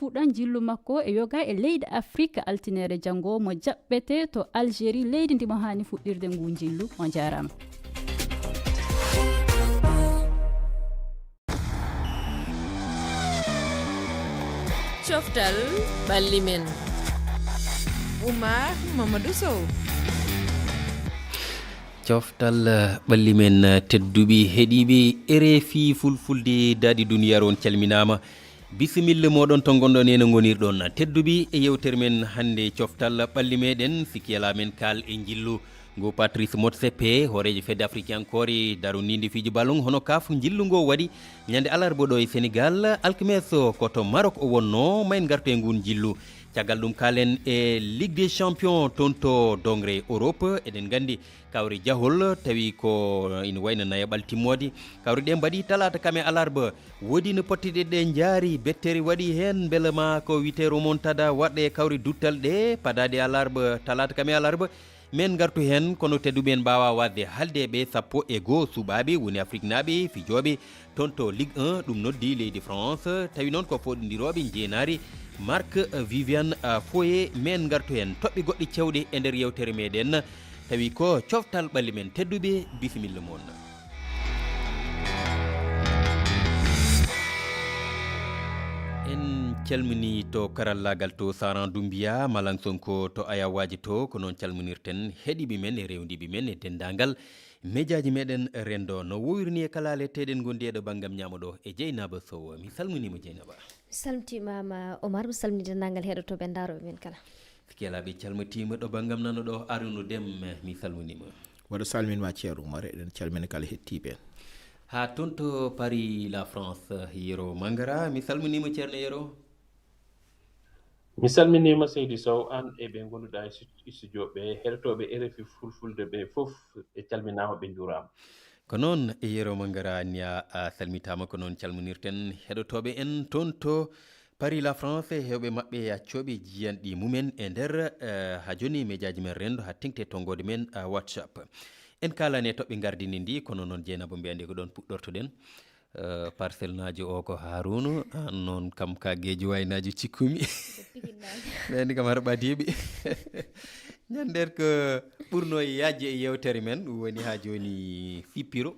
fuɗan jillu makko e yoga e leydi afrique altinere janngo mo jaɓɓete to algérie leydi ndimo hani fuɗɗirde ngu jillu on jarama. Coftal ɓalli men Oumar Mamadou Sow. coftal ɓalli men tedduɓe heeɗiɓe RFI fulfulde daadi duniyaru on calminama. bisimilla moɗon to gonɗon ene gonirɗon tedduɓe e yewtere men hande coftal ɓalli meɗen sikki ala men kal e jillu ngo Patrice Motsepe horejo fedde africankore darunide fiiji ballon hono kaf jillu ngo waɗi ñande alarba ɗo e Sénégal alkames koto Maroc o wonno mayen garto e ngun jillu caggal ɗum kalen e Ligue des champions toon to dongre Europe eɗen gandi kawri jahol tawi ko ina wayno nayaɓal timmode kawri ɗe mbaɗi talata kame alarba woodi no pottiɗe ɗe jaari bettere waɗi hen beele ma ko wite remontada waɗe kawri duttal ɗe padade alarba talata kame alarba men gartu hen kono tedduɓe mbawa wadde haldeɓe 12 suɓaɓe woni Afrique naaɓe fijoɓe toon to Ligue 1 ɗum noddi leydi France tawi noon ko foɗodiroɓe jeenari Marc Viviane Foye men gartu hen toɓɓe goɗɗe cewɗe e nder yewtere meɗen tawi ko coftal ɓalli men tedduɓe bisimilla moon. en calmini to karallagal to Saran Doumbia Malang Sonko to ayawaji to ko noon calminirten heeɗiɓe men e rewdiɓe men e dendagal médiaji meɗen rendo no wowirni e kala letteɗen gondi eɗo banggam ñamaɗo e Dieynaba Sow mi salminima Dieynaba. salmitimama Omar mi salmini dendagal heɗotoɓe daroɓe men kala kelaɓe calmitima ɗo banggam nano ɗo Arunu Déme mi salminima. waɗa salminma ceerno Oumar eɗen calmina kala hettiɓe en ha toon to Paris la France Yero Mangara mi salminima ceerno Yero. mi salminima Seydi Sow an e ɓe gonduɗa e studio ɓe heɗotoɓe RFI fulfulde ɓe foof e calminama ɓe juurama. ko noon e Yero Mangara niya a salmitama ko noon calminirten heɗotoɓe en toon to Paris la France hewɓe mabɓe accoɓe jiyanɗi mumen e nder ha joni médiaji men rendo ha tengte tongode men WhatsApp en kalane toɓɓe gardini ndi kono noon Dieynaba mbiyande ko ɗon puɗɗortoɗen parcelle naji o ko Harouna an noon kam ka gueji waynaji cikkumi ɓeni kam har ɓadiɓe ñander ko ɓurno e yajje e yewtere men ɗum woni ha joni fippiro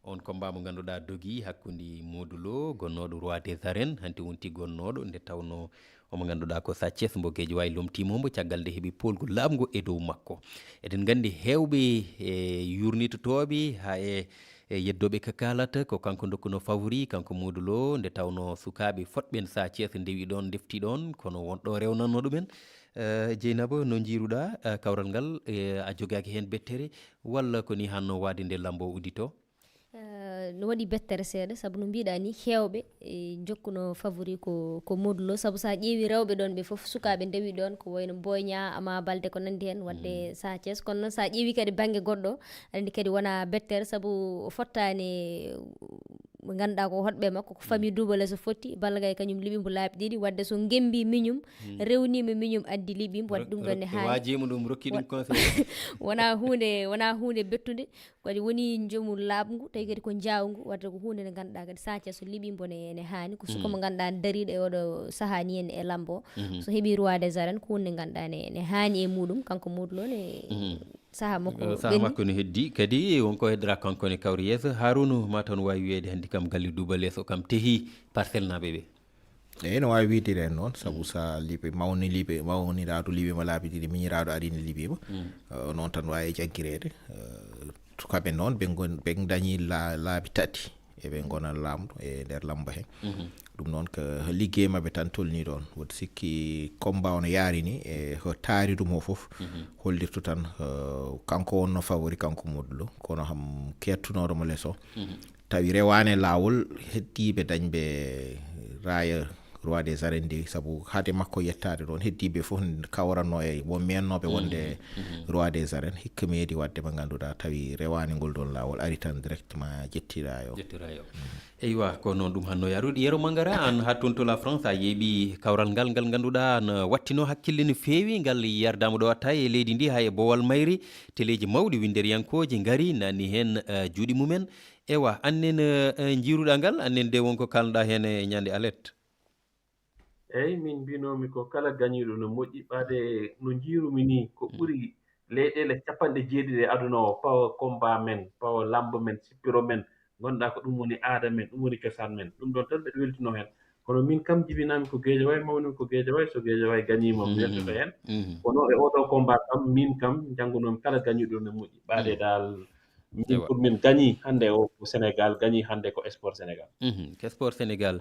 on combat mo ganduɗa dogi hakkude Modou Lo gonnoɗo roi des arènes hanti wonti gonnoɗo nde tawno omo ganduɗa ko Sa Thiès mbo gueji wawi lomtimomo caggal nde heeɓi polgol labgo e dow makko eɗen gandi hewɓe e yurnitotoɓe ha e yeddoɓe ka kalata ko kanko dokkuno favori kanko Modou Lo nde tawno sukaɓe fotɓen Sa Thiès ndewi ɗon defti ɗon kono wonɗo rewnanno ɗumen Dieynaba no jiruɗa kawral ngal a jogaki hen bettere walla koni hanno wade nde lambo uddito. no waɗi bettere seeɗa saabu no mbiɗa ni hewɓe jokkuno favori ko Modou Lo saabu sa ƴeewi rewɓe ɗon ɓe foof sukaɓe ndewi ɗon ko wayno Boy Niang Ama Baldé ko nandi hen wadde Sa Thiès kono noon sa ƴeewi kadi banggue goɗɗo andi kadi wona bettere saabu fottani mo ganduɗa ko hotɓe makko ko famille Double Less fotti Balla Gaye kañum liɓimo laabi ɗiɗi wadde so gembi miñum rewnima miñum addi liɓimo wadde ɗum ɗon ne hani wajima ɗum rokki ɗum conseil wona hunde bettude kadi woni joomum laaɓgu tawi kadi ko jawgu wadde ko hunde nde ganduɗa kadi Sa Thiès so liɓimo ne hani ko suka mo ganduɗa dariɗo e oɗo saaha ni en e lambo so heeɓi roi des arènes ko hunde ganduɗa ne hani e muɗum kanko Modou Lo ne saha makko no heddi kadi wonko heddora kankone kawri yeeso Harouna ma taw wawi wiyede hannde kam galle Double Less o kam teehi parcelle naɓe ɓe eyyi no wawi wiidire en noon saabu sa liiɓe mawniraɗo liiɓima laabi ɗiɗi miñiraɗo arine liiɓima noon tan wawi jagguirede sukaɓe noon ɓe dañi laabi tati eɓe gona lamdo e nder lamba hen ɗum noon ko liggey mabɓe tan tolni ɗon woto sikki combat ono yaari ni e taari ɗum o foof hollirta tan kanko wonno favori kanko Modou Lo kono ham kettunoɗomo less o tawi rewane lawol heddiɓe dañɓe raya roi des arènes ndi saabu haade makko yettade ɗon heddiɓe fof kawranno e won mennoɓe wonde roi des arènes hikka meedi wadde mo ganduɗa tawi rewani ngol ɗon lawol ari tan directement jettirayo eywa ko noon ɗum hanno yarude Yero Mangara an ha toon to la France a yeeɓi kawral ngal ganduɗa no wattino hakkille no feewi ngal yardama ɗo watta e leydi ndi ha e Bowal Mayri téléji mawɗi winderiyankoji gaari nani hen juuɗe mumen ewa annen jiruɗa ngal annen de wonko kalnoɗa hen e ñande alerte. eyyi min mbinomi ko kala gañiɗo no moƴƴi ɓaade no jiirumi ni ko ɓuri leyɗele 70 e aduna o pawa combat men pawa lambo men sippiro men gonɗa ko ɗum woni aada men ɗum woni cosaan men ɗum ɗon tan ɓeɗa weltino hen kono min kam jibinami ko Guédiawaye mawnimi ko Guédiawaye so Guédiawaye gañima mi weltoto hen kono e oɗo combat kam min kam janngunomi kala gañiɗo no moƴƴi ɓaade dal min pour min gañi hannde o ko Sénégal gañi hannde ko sport Sénégal ko sport Sénégal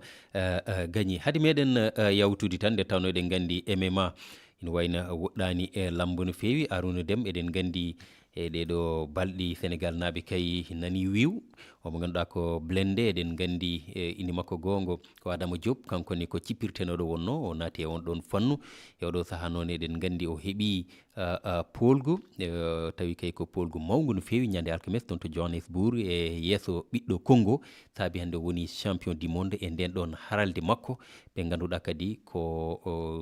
gañi hade meɗen yawtude tan nde tawno eɗen gandi MMA ina wayno woɗɗani e lambo no feewi Arouna Déme eɗen gandi e ɗeɗo balɗi Sénégal naaɓe kay nani wiw omo ganduɗa ko Blindé eɗen gandi indi makko gongo ko Adama Diop kankone ko cippirtenoɗo wonno o naati e on ɗon fannu e oɗo saaha noon eɗen gandi o heeɓi polgu tawi kay ko polgu mawgu no feewi ñande alkames toon to Johannesburg e yesso ɓiɗɗo Congo saabi hande woni champion du monde e nden ɗon haralde makko ɓe ganduɗa kadi ko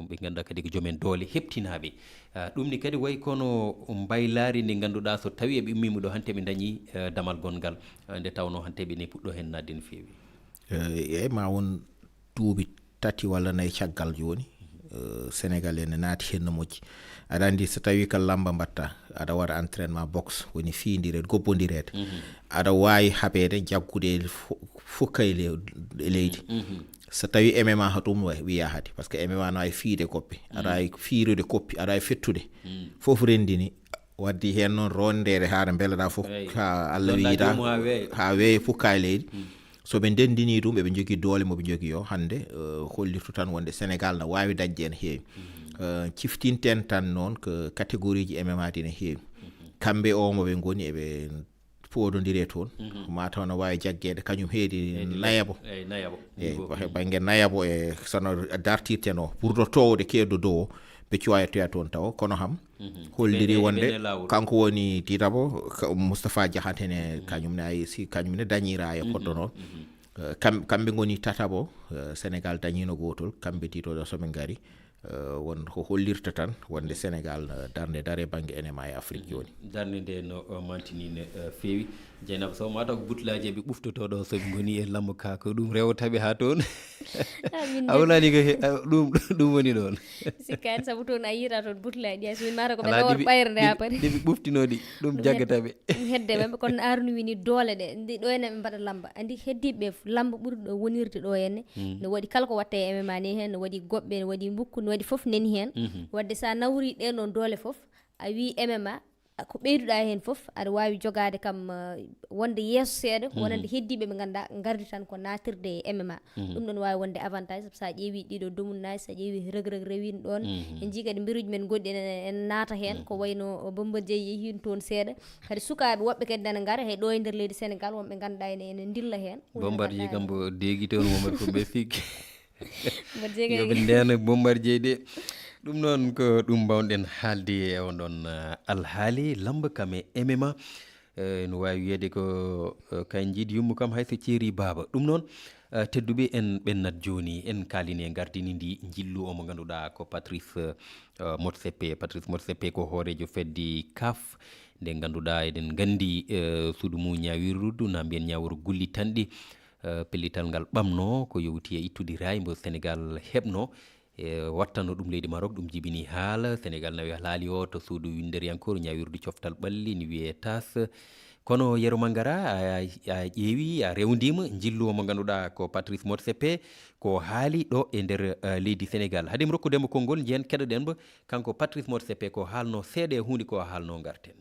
ɓe ganduɗa kadi ko joomen doole heptinaɓe ɗum ni kadi way kono mbaylari ndi ganduɗa so tawi eɓe ummima ɗo hante ɓe dañi damal gongal nde tawno hante ɓe ne puɗɗo hen nadde no feewi eyyi ma won duuɓi 3 walla 4 caggal joni Sénégal ene naati hen no moƴƴi aɗa andi so tawi ka lamba mbatta aɗa waɗa entraînement boxe woni fiidirede gobbodirede aɗa wawi haɓede jaggude fukka e leydi so tawi MMA ha ɗum wiya hadi par ce que MMA no wawi fiide koppe aɗa wawi fiirude koppi aɗa wawi fettude fof rendini waddi hen noon rondere haɗa beeleɗa fof ha Allah wiita ha weeyo fukka e leydi so ɓe ndendini ɗum eɓe jogui doole moɓe jogui o hande hollirtu tan wonde Sénégal no wawi dañde en heewi ciftinten tan noon ko catégorie ji MMA ɗi ne heewi kamɓe o moɓe goni eɓe poododire toon mataw no wawi jaggede kañum heedi nayabo banggue nayabo e sono dartirten o ɓurdotowde keddo dow o ɓe cuwayatoya toon taw kono ham holliri wonde kanko woni Didabo Moustapha Diakhatene kañum ne ay si kañum ne dañira e poddo noon kamɓe goni tatabo Sénégal dañino gotol kamɓe titoɗo soɓe gari won ko hollirta tan wonde Sénégal darde dare banggue NMA e Afrique joni darde nde no mantinine feewi Dieynaba Sow mataw ko butelaji eɓe ɓuftotoɗo soɓe goni e lambo ka ko ɗum rewtaɓe ha toon awlani ko ɗum woni ɗon sikkani saabu toon a yiyata toon butelaji ɗi so min mata ko ɓe nawor ɓayrde ha pari ɗeɓe ɓuftinoɗi ɗum jaggataɓe hedde ɓe kono Arouna wini doole ɗe ndi ɗo ene ɓe mbaɗa lamba andi heddiɓe lamba ɓuuri ɗo wonirde ɗo henne no waɗi kala ko watte e MMA ni hen no waɗi goɓɓe no waɗi bukku no waɗi foof nani hen wadde sa nawri ɗen ɗon doole foof a wi MMA ko ɓeyduɗa hen foof aɗa wawi jogade kam wonde yesso seeɗa wonande heddiɓe ɓe ganduɗa gardi tan ko natirde e MMA ɗum ɗon wawi wonde avantage sa ƴeewi ɗiɗo domunnaji sa ƴeewi Reug rewino ɗon en jii kadi mbiruji men goɗɗi en naata hen ko wayno Bombardier yeehin toon seeɗa kadi sukaɓe woɓɓe kadi nana gara hay ɗo e nder leydi Sénégal wonɓe ganduɗa ene dilla hen Bombardier kam bo deegui toon womata ko ɓe fikki yoɓe ndena Bombardier de ɗum noon ko ɗum mbawɗen haalde e on ɗon alhaali lamba kam e MMA no wawi wiyede ko kay jiidi yummu kam hayso ceeri baaba ɗum noon tedduɓe en ɓennat joni en kaalini e gardini ndi jillu omo ganduɗa ko Patrice Motsepe ko hoorejo feddi CAF nde ganduɗa eɗen gandi suudu mum ñawirrudu na mbiyen ñawru gullitanɗi pellital ngal ɓamno ko yowti e ittude rayi mbo Sénégal heɓno wattano ɗum leydi Maroc ɗum jibini haala Sénégal nawi haali o to suudu winderiyankoru ñawirde coftal ɓalli ni wiye tas kono Yero Mangara a ƴeewi a rewndima jilluwo mo ganduɗa ko Patrice Motsepe ko haali ɗo e nder leydi Sénégal haade mi rokkudemo konngol jiyen keɗoɗen bo kanko Patrice Motsepe ko haalno seeɗa e hunde ko haalno garten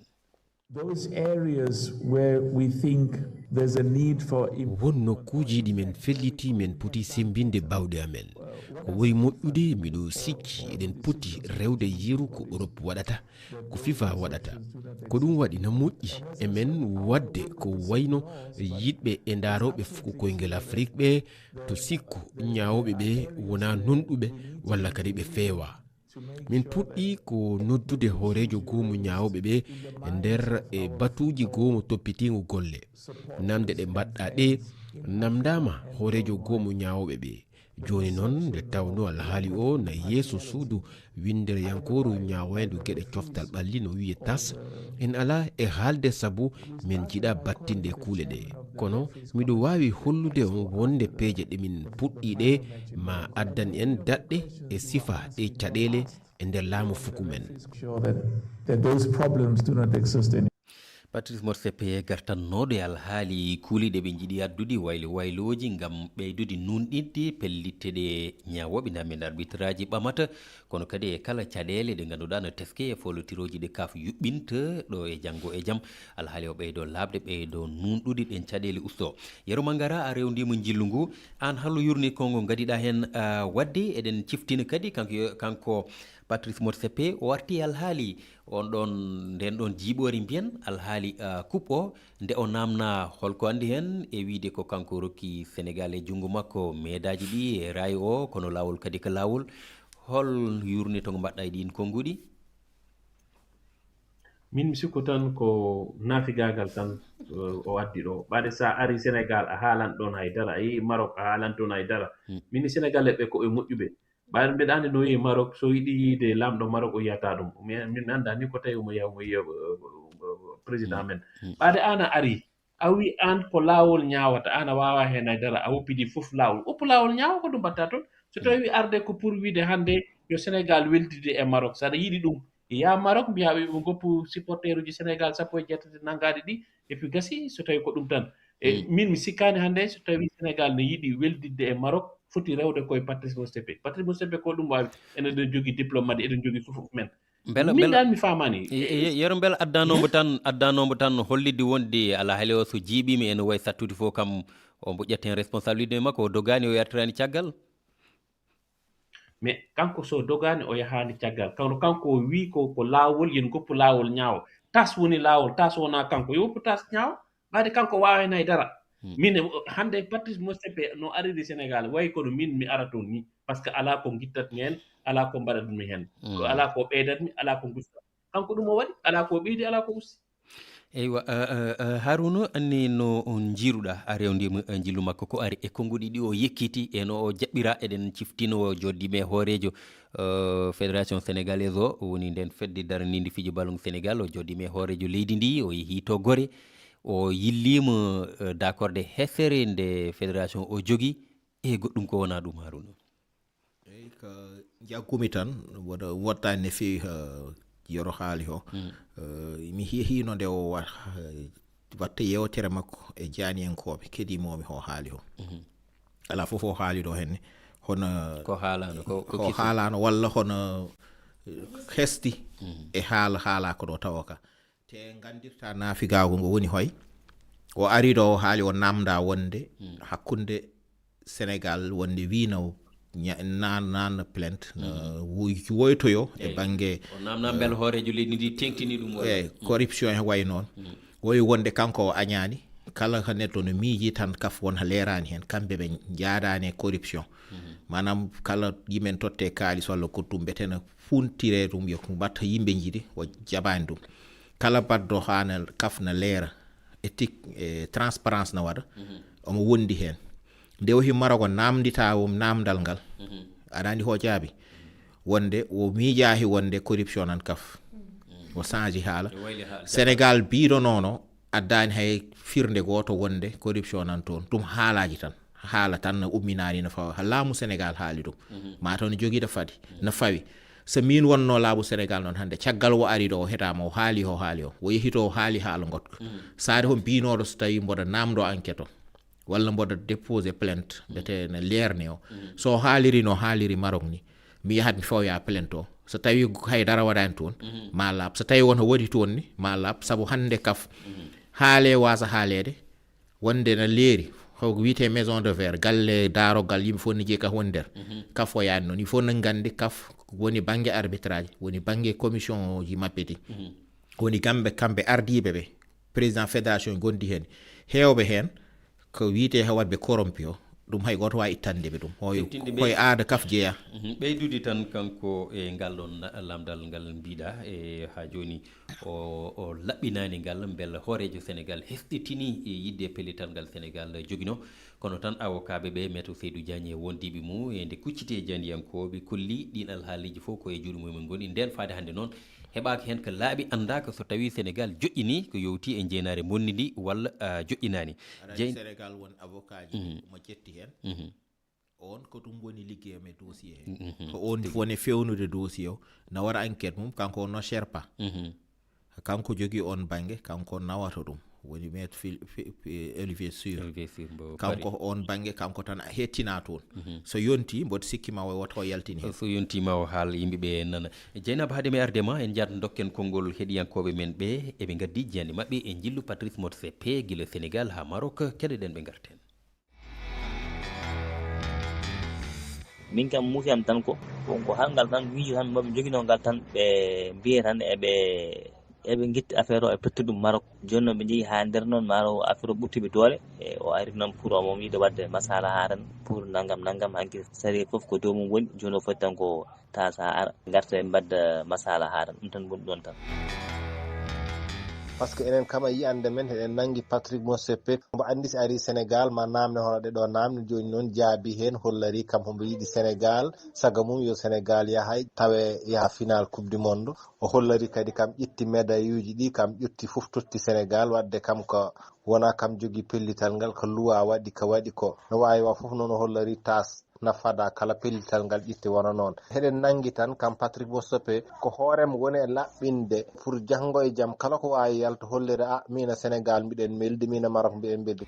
Those areas where we think there's a need for won nokkuji ɗi men felliti men poti sembinde bawɗe amen ko woyi moƴƴude miɗo sikki eɗen poti rewde yeru ko Europe waɗata ko FIFA waɗata ko ɗum waɗi na moƴƴi emen wadde ko wayno yiɗɓe e ndaroɓe fuko koynguel Afrique ɓe to sikku ñawoɓe ɓe wona nonɗuɓe walla kadi ɓe feewa min puɗɗi ko noddude hoorejo goomu ñawoɓe ɓe e nder e batuji goomu toppitigo golle namde ɗe mbaɗɗa ɗe namdama hoorejo goomu ñawoɓe ɓe joni noon nde tawno alhaali o na yeeso suudu windere yankoru ñawayndu gueɗe coftal ɓalli no wiye tas en ala e haalde saabu min jiiɗa battinde kuule ɗe kono miɗo wawi hollude on wonde peeje ɗemin puɗɗi ɗe ma addan en daɗɗe e sifa ɗe caɗele e nder laamu fuku men. Patrice Motsepe gartannoɗo e alhaali kuuliɗe ɓe jiiɗi addude wayloji ngam ɓeydude nunɗidde pellitteɗe ñawoɓe namen arbitraji ɓamata kono kadi e kala caɗele ɗe ganduɗa no teske e folotiroji ɗe kaf yuɓɓinta ɗo e janggo e jaam alhaali o ɓeydo labde ɓeydo nunɗude ɗen caɗele usto yeru mangara a rewndima jillu ngu an hallo yurni kongo gadiɗa hen wadde eɗen ciftina kadi kanko Patrice Motsepe o warti alhaali on ɗon nden ɗon jiiɓori mbiyen alhaali coupe o nde o namna holko andi hen e wiide ko kanko rokki Sénégal e junngo makko medaji ɗi e rayi o kono lawol kadi ko lawol hol yurni to mbaɗɗa e ɗin konnguɗi. Min mi sikku tan ko naafigagal tan o addi ɗo ɓaade sa ari Sénégal a haalan ɗon haydara a yehi Maroc a haalan toon haydara min Sénégal ɓe ko ɓe moƴƴuɓe ɓaade mbeɗa andi no yehi Maroc so yiɗi yiide lamɗo Maroc o yiyata ɗum min anda ni ko tawi omo yiya président men ɓaade an a ari a wi an ko laawol ñaawata an a wawa hen haydara a woppidi fof laawol uppu laawol ñaawa ko ɗum mbatta toon so tawi arde ko pour wiide hannde yo Sénégal weldide e Maroc saɗa yiɗi ɗum ya Maroc mbiya ɓe goppu supporter uji Sénégal 17 nangaɗe ɗi et puis gasi so tawi ko ɗum tan e min mi sikkani hannde so tawi Sénégal ne yiɗi weldidde e Maroc foti rewde koye Patrice Motsepe ko ɗum wawi enen eɗen jogui diplomate eɗen jogui fof men min dal mi famani yero beela addanomo tan hollidde wonde ala haale o so jiiɓima ene way sattude fof kam o mbo ƴetten responsabilité makko o dogani o yartirani caggal mais kanko so dogani o yahani caggal kono kanko wi ko laawol yen goppu laawol ñaawo tas woni laawol tas wona kanko yo woppu tas ñaawo ɓaade kanko wawa hen haydara min hande Patrice Motsepe no ariri Sénégal way kono min mi ara toon ni par ce que ala ko guittatmi hen ala ko mbaɗatmi hen ala ko ɓeydatmi ala ko gustat kanko ɗum o waɗi ala ko ɓeydi ala ko usti eywa Harouna anni no on jiiruɗa a rewndima jillu makko ko ari e konnguɗi ɗi o yekkiti e no o jaɓɓira eɗen ciftino joddime hoorejo fédération sénégalaise o woni nden fedde darninde fiiji ballon Sénégal o joddime hoorejo leydi ndi o yeehi to Gorée o yillima d' accord de hesere nde fédération o jogui e goɗɗum ko wona ɗum Harouna eyyi ko jaggumi tan wottani no fewi yoro haali o mi hino nde o watta yewtere makko e janiyankoɓe keɗimomi ho haali o ala fof o haali ɗo henne hono ko haalano ko haalano walla hono hesti e haala ko ɗo tawa ka te gandirta naafigago ngo woni hoy o ari ɗo o haali o namda wonde hakkunde Sénégal wonde wino nan plainte woytoyo e banggue o namna bel hoorejo leydi ndi tengtini ɗum e corruption he way noon woyi wonde kanko o añani kala ko neɗɗo no miiji tan kaf won ha leerani hen kamɓe ɓe jaadani e corruption manam kala yimen totte kaalis walla kottum betena funtire ɗum yo mbatta yimɓe jiiɗi o jaɓani ɗum kala baddo hana kafna leera éthique e transparence na waɗa omo wondi hen nde o himmara ko namdita namdal ngal aɗa andi ho jaabi wonde o miijahi wonde corruption nan kaf o change haala Sénégal biiɗonono addani hay firnde goto wonde corruption nan toon ɗum haalaji tan haala tan no umminani no fawa ha laamu Sénégal haali ɗum mataw no joguiɗo fadi no fawi so min wonno laamu Sénégal noon hande caggal o ari ɗo o heetama o haali o yehito o haali haala gotka saade hon binoɗo so tawi mboɗo namdo enquête o walla mboɗo déposé plainte mbete no leerne o so haaliri no haaliri Maroc ni mi yahat mi fawya plainte o so tawi haydara waɗani toon ma laaɓ so tawi wonko waɗi toon ni ma laaɓ saabu hande kaf haale wasa haalede wonde no leeri ko wiyete maison de verre galle darogal yimɓe fof ne jeeyi kaf woni nder kaf o yaani noon il faut no gandi kaf woni banggue arbitrage woni banggue commission ji maɓɓe ɗi woni kamɓe ardiɓe ɓe président fédération gondi hen hewɓe hen ko wiyete ha wadɓe corrompi o ɗum hay goto wawi ittande ɓe ɗum koye aada kaf jeeya ɓeydude tan kanko e ngal ɗon lamdal ngal mbiɗa e ha joni o laɓɓinani ngal beele hoorejo Sénégal hesɗitini e yidde pellital ngal Sénégal joguino kono tan awokaɓe ɓe maître Seydou Diagne wondiɓe mum e nde kuccite jandiyankoɓe kolli ɗin alhaaliji fof koye juuɗe mumen goni nden faade hannde noon heɓaka hen ko laaɓi andaka so tawi Sénégal joƴƴini ko yowti e jeenare bonni ndi walla joƴƴinani Sénégal won avocat ji mo ƴetti hen on ko ɗum woni liggeyam e dossier he ko on woni fewnude dossier o nawara enquête mum kanko no sherpa kanko jogui on banggue kanko nawata ɗum woni maître Olivier Sur kanko on banggue kanko tan hettina toon so yonti mboɗo sikkima o woto yaltini hen so yontima o haal yimɓeɓe nana Dieynaba haade mi ardema en jaata dokken konngol heɗiyankoɓe men ɓe eɓe gaddi jiyande mabɓe e jillu Patrice Motsepe guila Sénégal ha Maroc keɗoɗen ɓe garten. min kam muusiyam tan ko halngal tan miijo tan maɓe joguinogal tan ɓe mbiye tan eɓe guitti affaire o e pettuɗum Maroc joni noon ɓe jeehi ha nder noon maaro affaire o ɓurtiɓe doole e o ari noon pour omom yiide wadde masala ha tan pour naggam hanki sari foof ko dow mum woni joni o foti tan ko tasa ara garta e mbadda masala ha tan ɗum tan woni ɗon tan. par ce que enen kama yiyande men eɗen nangi Patrice Motsepe mbo andi si ari Sénégal ma namde hono ɗeɗo namde joni noon jaabi hen hollari kam hombo yiiɗi Sénégal saga mum yo Sénégal yahay tawe yaha final coupe du monde o hollari kadi kam ƴetti médaille uji ɗi kam ƴetti fof totti Sénégal wadde kam ko wona kam jogui pellital ngal ko luwa waɗi ko no wawi wa fof noon o hollari tas nafada kala pellital ngal ƴitte wona noon heɗen nangi tan kam Patrice Motsepe ko hoorem woni e laɓɓinde pour janggo e jaam kala ko wawi yalta hollire mina Sénégal mbiɗen meldi mina Maroc mbiɗen beldi.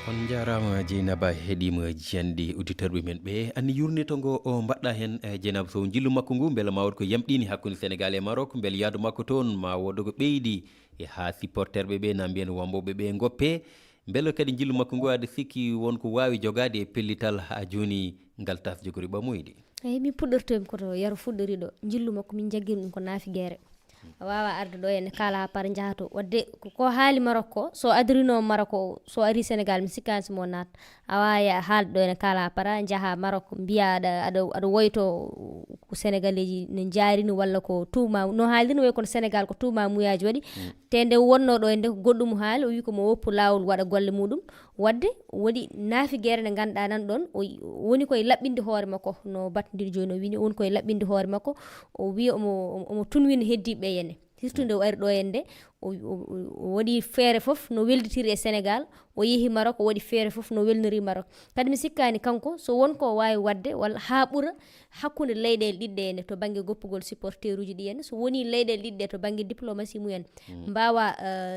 on jarama Dieynaba heeɗima jiyande auditeur ɓe men ɓe anni yurnito ngo o mbaɗɗa hen Dieynaba Sow jillu makko ngu beele ma wod ko yamɗini hakkude Sénégal e Maroc beele yaadu makko toon ma wodo ko ɓeydi e ha supporter ɓe na mbiyen wamboɓe ɓe goppe beele kadi jillu makko ngu ade sikki wonko wawi jogade e pellital ha joni ngal tas jogori ɓamoyde. Eyi min puɗɗortomi koto yaro fuɗɗori ɗo jillu makko min jaggiri ɗum ko naafi guere wawa arde ɗo ene kala par jahato wadde ko haali Maroc ko so adrino Maroc o so ari Sénégal mi sikkani simo nat a wawi haalde ɗo ene kala para jaaha Maroc mbiya aɗa woyto ko sénégalais ji ne jaarini walla ko tuma no haaldi no way kono Sénégal ko tuma muyaji waɗi te nde wonno ɗo ende ko goɗɗum haali o wi ko mo woppu lawol waɗa golle muɗum wadde waɗi naafi guere nde ganduɗa nan ɗon woni koye laɓɓinde hoore makko no batodiri joni o wini woni koye laɓɓinde hoore makko o wi omo tunwina heddiɓe yenne surtout nde o ari ɗo henne o waɗi feere fof no welditiri e Sénégal o yeehi Maroc o waɗi feere fof no welnori Maroc kadi mi sikkani kanko so wonko o wawi wadde walla ha ɓuura hakkude leyɗele ɗiɗɗe henne to banggue goppugol supporter uji ɗi henne so woni leyɗele ɗiɗɗe to banggue diplomatie mumen mbawa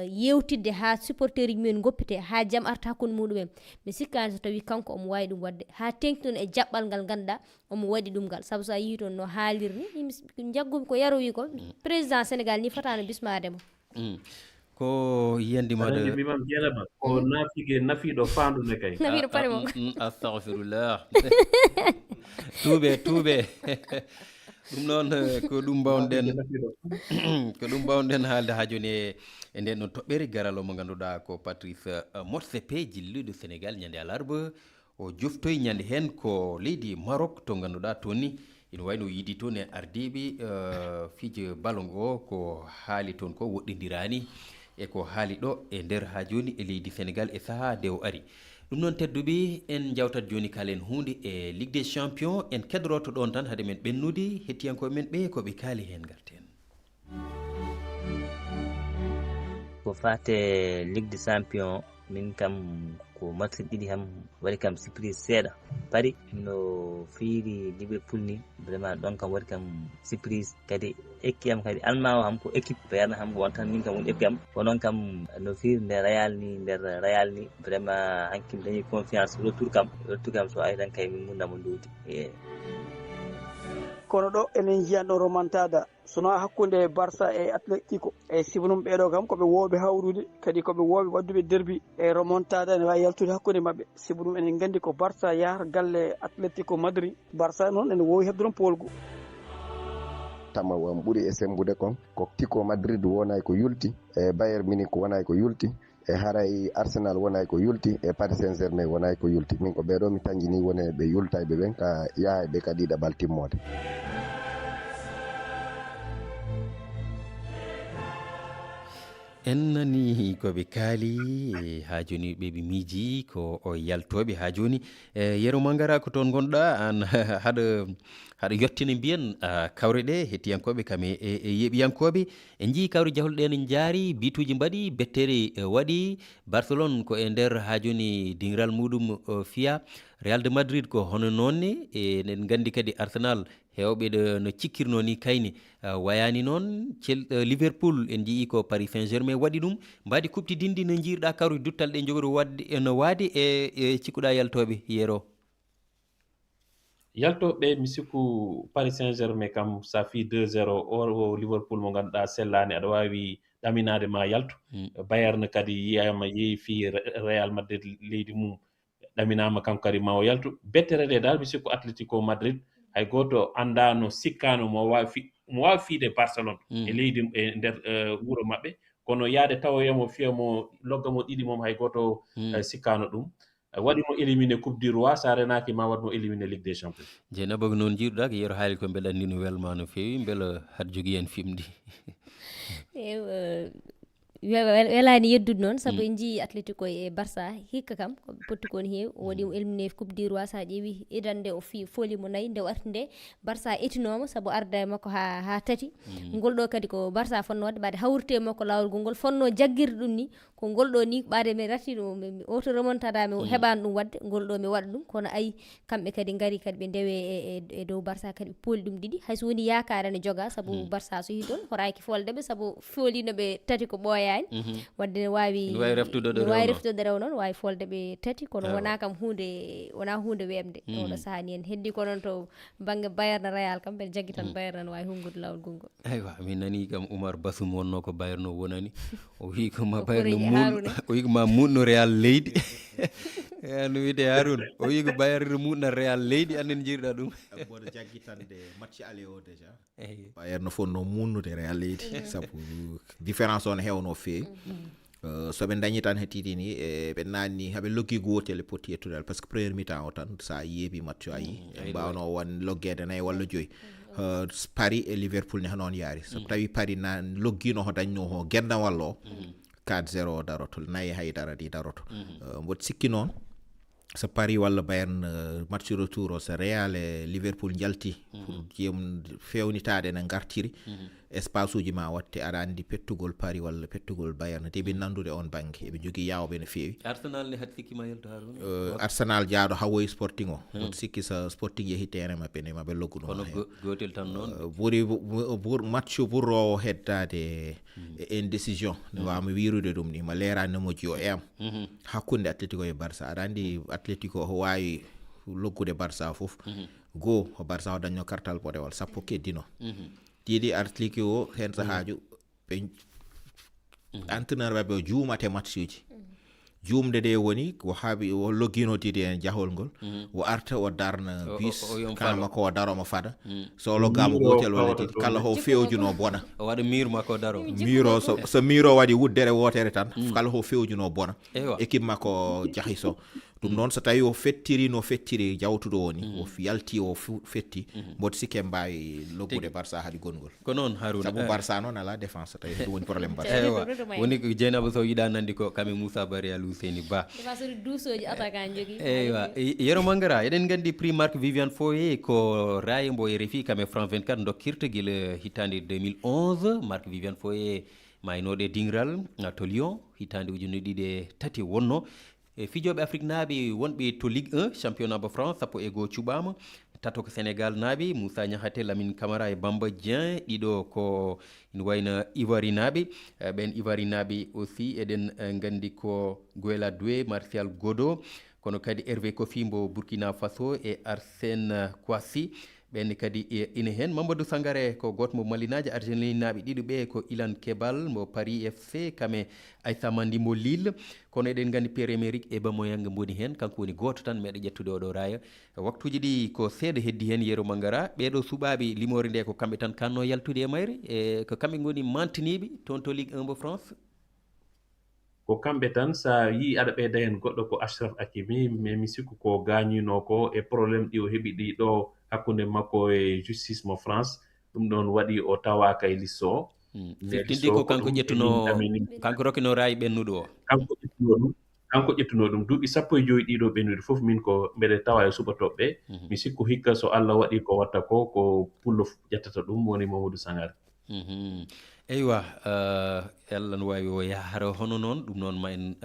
yewtidde ha supporter uji mumen goppite ha jaam arta hakkude muɗumen mi sikkani so tawi kanko omo wawi ɗum wadde ha tengti e jaɓɓal ngal ganduɗa omo waɗi ɗum ngal saabu sa yii toon no haalirni jaggumi ko yaro wi ko président Sénégal ni fatano bismademo ko yiyandima de mbimam Dieynaba ko naafige nafiɗo fandude kay nafiɗo pare mo astahfirullah tuuɓe ɗum noon ko ɗum mbawɗen haalde ha joni e nden ɗon toɓɓere garalo mo ganduɗa ko Patrice Motsepe jilluɗo Sénégal ñande alarba o joftoyi ñande hen ko leydi Maroc to ganduɗa toni ina wayno yiidi toon e ardiɓe fiije ballon o ko haali toon ko woɗɗodirani e ko haali ɗo e nder ha joni e leydi Sénégal e saaha nde o ari ɗum noon tedduɓe en jawtat joni kalen hunde e Ligue des Champions en kedoroto ɗon tan haade men ɓennude hettiyankoɓe men ɓe koɓe kaali hen garten ko fate Ligue des Champions min kam ko match ɗiɗi kam waɗi kam surprise seeɗa pari no fiiri Liverpool ni vraiment ɗon kam waɗi kam surprise kadi ekki am kadi alma o ham ko équipe bayerna ham ko wontan min kam woni équipe am konon kam no fiiri nder Real ni vraiment hanki mi dañi confiance retour kam so ari tan kay min gurdamo duudi kono ɗo enen jiyan ɗo remontada sono hakkude Barça e Atlético e sibunum ɓeɗo kam koɓe wooɓe hawrude kadi koɓe wooɓe wadduɓe derby e remontada ne wawi yaltude hakkude mabɓe sibunum enen gandi ko Barça yahata galle Atlético Madrid Barça noon ene wowi hebde ɗon polgu tama won ɓuuri e sembude kon ko Tico Madrid wonay ko yulti e Bayern Munich wonay ko yulti e haray Arsenal wonay ko yulti e Paris Saint-Germain wonay ko yulti min ko ɓeɗo mi tañjini woni ɓe yultayɓe ɓen ka yahaɓe ka ɗiɗaɓal timmode en nani koɓe kaali ha joni ɓeɓe miiji ko o yaltoɓe ha joni Yero Mangara ko toon gonɗa an haɗa yettina mbiyen kawre ɗe hettiyankoɓe kame e yeɓiyankoɓe en jii kawre jahulɗe ne jaari bituji mbaɗi bettere waɗi Barcelone ko e nder ha joni dingiral muɗum fiya Real de Madrid ko hono nonne eɗen gandi kadi Arsenal hewɓe no cikkirno ni kayni wayani noon Liverpool en jii ko Paris Saint-Germain waɗi ɗum mbadi kuptidindi no jiirɗa kawre duttal ɗe jogori wadde no waadi e cikkuɗa yaltoɓe Yero. Yaltoɓe mi sikku Paris Saint-Germain kam ça fi 2-0 o Liverpool mo ganduɗa sellani aɗa wawi ɗaminade ma yaltu Bayern kadi yiyama yeehi fi Real Madrid leydi mum ɗaminama kam kadi ma o yaltu bettere ɗe dal mi sikku Atlético Madrid hay goto andano sikkano mo wawi fiide Barcelone e leydi e nder wuro mabɓe kono yaade tawoyamo fiyamo loggamo ɗiɗi mom hay goto sikkano ɗum waɗimo éliminé coupe du roi sa renaki ma waɗmo éliminé ligue des champions. Dieynaba noon jiiruɗa ko Yero haali ko beele andi no welma no fewi beele haɗa jogui hen fimdi. welani yeddude noon saabu en jii Atlético e Barça hikka kam ko potti kon heewi o waɗimo éliminé coupe du roi sa ƴeewi idan nde o fi folimo nayyi nde o arti nde Barça etinoma saabu arda e makko ha tati ngol ɗo kadi ko Barça fonno wadde ɓaade hawrte makko lawol gongol fonno jaggirde ɗum ni ko ngol ɗo ni ɓaade mi ratti ɗum auto remontada mi heɓani ɗum wadde ngol ɗo mi waɗa ɗum kono ayi kamɓe kadi ngari kadi ɓe ndewe e dow Barça kadi ɓe pooli ɗum ɗiɗi hayso woni yakare ne joga saabu Barça so yi toon horaki foldeɓe saabu folinoɓe tati ko ɓooyani wadde ne wawi reftude rew noon wawi folde ɓe tati kono wona kam wona hunde wemde oɗo sahani en heddi ko noon to banggue Bayern Real kam ɓe jaggi tan Bayern ne wawi hungude lawol gongol. Aywa min nani kam Oumar Bassoum wonno ko Bayern o wonani o wi ko ma Bayern o wi ko ma munno Real leydi no wiide Harouna o wi ko Bayern no munna Real leydi anden jiiruɗa ɗum boɗo jaggitande match aller o déjà Bayern no fonno munnude Real leydi sabu différence on hewno feewi soɓe dañi tan hettiti ni ɓe nanni haɓe loggi gotel e poti yettude par ce que première mi-temps o tan sa yeebi match o ayi mbawno won loggede 4 walla 5 Paris e Liverpool ne hanon yaari sabu tawi Paris nan loggino ho dañno ho gendam walla o 4-0 o daroto 4 haydara ɗi daroto mboɗo sikki noon so Paris walla Bayern match retour o so Real e Liverpool jalti pour jeyum fewnitade ne gartiri espace uji ma watte aɗa andi pettugol Paris walla pettugol Bayern deɓe nandude on banggue eɓe jogui yawɓe no fewi. Arsenal ne haɗi sikkima yelto Harouna Arsenal jaaɗo hawoyi Sporting o woto sikki so Sporting yeehi terrain mabɓe ne maɓe loggu ɗum kono gotel tan noon ɓuri match ɓurrowo heddade indécision ne wawmi wirude ɗum ni ma leerani no moƴƴi o em hakkude Atlético e Barça aɗa andi Atlético o wawi loggude Barça foof go o Barça o dañno kartal boɗewal 10 keddino ɗiɗi Atlético o hen sahaju ɓe entraîneur mabɓe o juumate match uji jumde de woni ko haaɓi o logginotide en jahol ngol o arta o darna bis kala makko o daro mo fada so loggama gotel walla tati kala ho fewjuno bona o waɗa mur makko daro miro so miro waɗi wuddere wotere tan kala ho fewjuno bona équipe makko jahi so ɗum noon so tawi o fettiri no fettiri jawtuɗo woni o yalti o fetti mboɗo sikke mbawi loggude Barça haɗi gongol ko noon Harouna sabu Barça noon ala défense so tawi ɗum woni probléme Barça ewa woni ko Dieynaba Sow yiɗa nandi ko kame Moussa Bari Alou Seyni Ba ewa Yero Mangara eɗen gandi prix Marc Viviane Foé ko raye mbo e refi kame France 24 dokkirta guila hitande 2011 Marc Viviane Foé maynoɗe dingiral to Lyon hitande ujunere ɗiɗi tati wonno e fijoɓe Afrique naaɓe wonɓe to Ligue 1 championnat ba France 1 cuɓama tato ko Sénégal naaɓe Moussa Niakhaté Lamine Camara e Bamba Dieng ɗiɗo ko ina wayno Ivoire naaɓe ɓen Ivoire naaɓe aussi eɗen gandi ko Goela Doué Martial Godo kono kadi Hervé Kofi mbo Burkina Faso e Arsène Kouassi ɓen kadi ina hen Mamadou Sangare ko goto mo Malinaji Argentine naaɓe ɗiɗo ɓe ko Ilan Kebal mo Paris FC kame Aissa Mandi mo Lille kono eɗen gandi Pierre Emerick e Bamoyanga mboni hen kanko woni goto tan meɗa ƴettude oɗo raya waktuji ɗi ko seeɗa heddi hen Yero Mangara ɓeɗo suɓaɓe limore nde ko kamɓe tan kanno yaltude e mayre e ko kamɓe goni mantiniɓe toon to Ligue 1 mo France ko kamɓe tan sa yi aɗa ɓeyda hen goɗɗo ko Achraf Hakimi mais mi sikku ko gañino ko e probléme ɗi o heeɓi ɗi ɗo hakkunde makko e justice mo France ɗum ɗon waɗi o tawaka e liste o firtindi ko kanko ƴettuno kanko rokkino rayi ɓennuɗo o kanko ƴettuno ɗum duuɓi 15 ɗiɗo ɓennude fof min ko mbeɗe tawa e suɓatoɓe ɓe mi sikku hikka so Allah waɗi ko watta ko pullo ƴettata ɗum woni Mamadou Sangare. eywa Allah no wawi o yahara hono noon ɗum noon ma en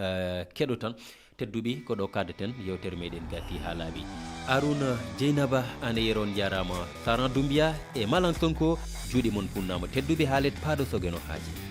keɗo tan tedduɓe ko ɗo kaddeten yewtere meɗen gatti ha laaɓi. Arouna Dieynaba ane yeron jarama Saran Doumbia e Malan Sonko juuɗe mon punnama tedduɓe haalet paɗo sogeno haaji.